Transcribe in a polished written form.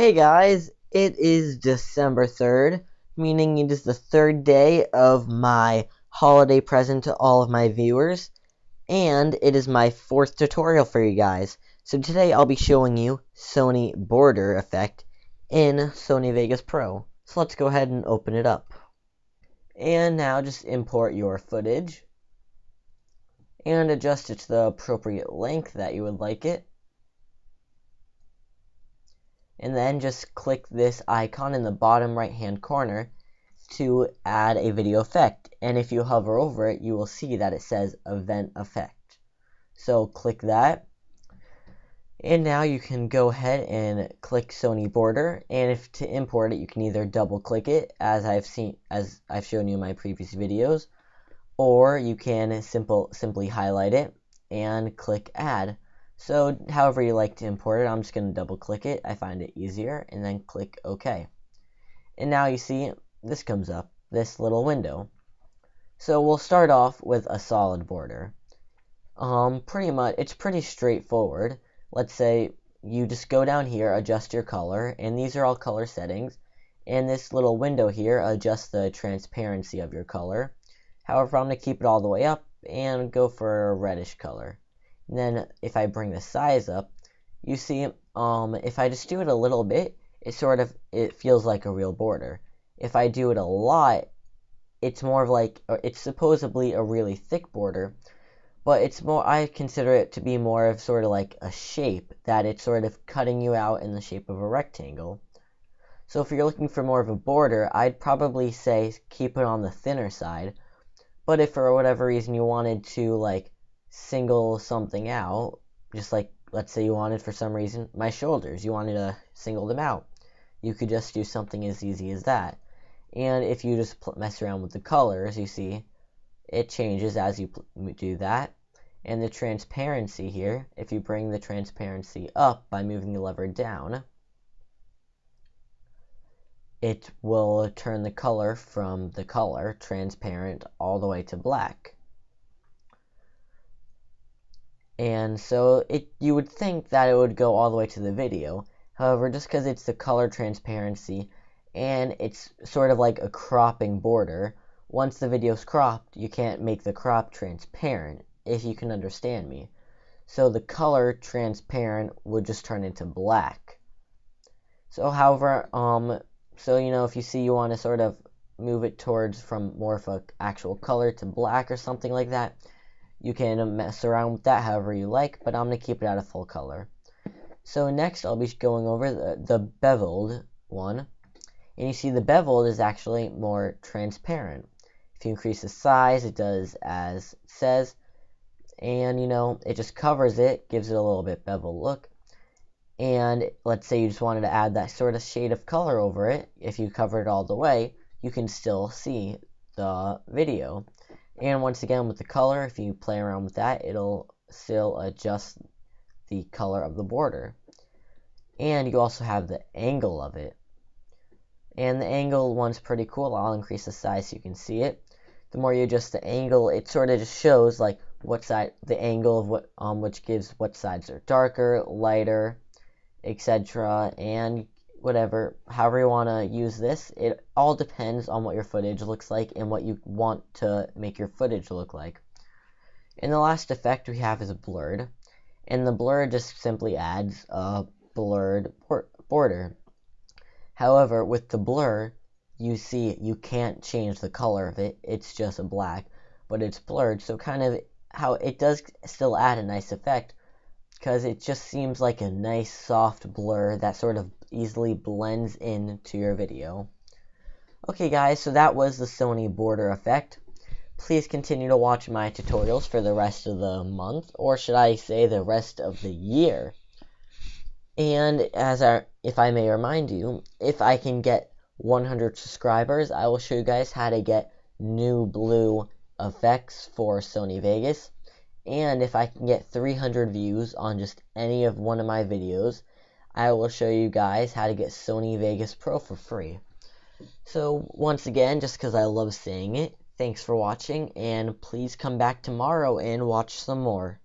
Hey guys, it is December 3rd, meaning it is the third day of my holiday present to all of my viewers, and it is my fourth tutorial for you guys. So today I'll be showing you Sony border effect in Sony Vegas Pro. So let's go ahead and open it up. And now just import your footage and adjust it to the appropriate length that you would like it. And then just click this icon in the bottom right hand corner to add a video effect. And if you hover over it, you will see that it says event effect. So click that. And now you can go ahead and click Sony border. And if to import it, you can either double click it as I've shown you in my previous videos, or you can simply highlight it and click add. So however you like to import it, I'm just going to double click it. I find it easier, and then click OK. And now you see this comes up, this little window. So we'll start off with a solid border. Pretty much, it's pretty straightforward. Let's say you just go down here, adjust your color, and these are all color settings. And this little window here adjusts the transparency of your color. However, I'm going to keep it all the way up and go for a reddish color. And then if I bring the size up, you see, if I just do it a little bit, it feels like a real border. If I do it a lot, it's more of like, it's supposedly a really thick border, but it's more, I consider it to be more of sort of like a shape, that it's sort of cutting you out in the shape of a rectangle. So if you're looking for more of a border, I'd probably say keep it on the thinner side. But if for whatever reason you wanted to like single something out, just like let's say you wanted for some reason my shoulders, you wanted to single them out, you could just do something as easy as that. And if you just mess around with the colors, you see it changes as you do that. And the transparency here, if you bring the transparency up by moving the lever down, it will turn the color from the color transparent all the way to black. And so you would think that it would go all the way to the video. However, just because it's the color transparency and it's sort of like a cropping border, once the video's cropped, you can't make the crop transparent, if you can understand me. So the color transparent would just turn into black. So however, so you know, if you see you want to sort of move it towards from more of an actual color to black or something like that, you can mess around with that however you like, but I'm going to keep it at a full color. So next I'll be going over the beveled one. And you see the beveled is actually more transparent. If you increase the size, it does as it says. And you know, it just covers it, gives it a little bit beveled look. And let's say you just wanted to add that sort of shade of color over it. If you cover it all the way, you can still see the video. And once again, with the color, if you play around with that, it'll still adjust the color of the border. And you also have the angle of it. And the angle one's pretty cool. I'll increase the size so you can see it. The more you adjust the angle, it sort of just shows like what side, the angle of what, which gives what sides are darker, lighter, etc. And whatever, however you want to use this, it all depends on what your footage looks like and what you want to make your footage look like. And the last effect we have is a blurred, and the blur just simply adds a blurred border. However, with the blur, you see you can't change the color of it, it's just a black, but it's blurred, so kind of how it does still add a nice effect, because it just seems like a nice soft blur that sort of easily blends into your video. Okay guys, so that was the Sony border effect. Please continue to watch my tutorials for the rest of the month, or should I say the rest of the year. And if I may remind you, if I can get 100 subscribers, I will show you guys how to get new blue effects for Sony Vegas. And if I can get 300 views on just any of one of my videos, I will show you guys how to get Sony Vegas Pro for free. So once again, just because I love saying it, thanks for watching, and please come back tomorrow and watch some more.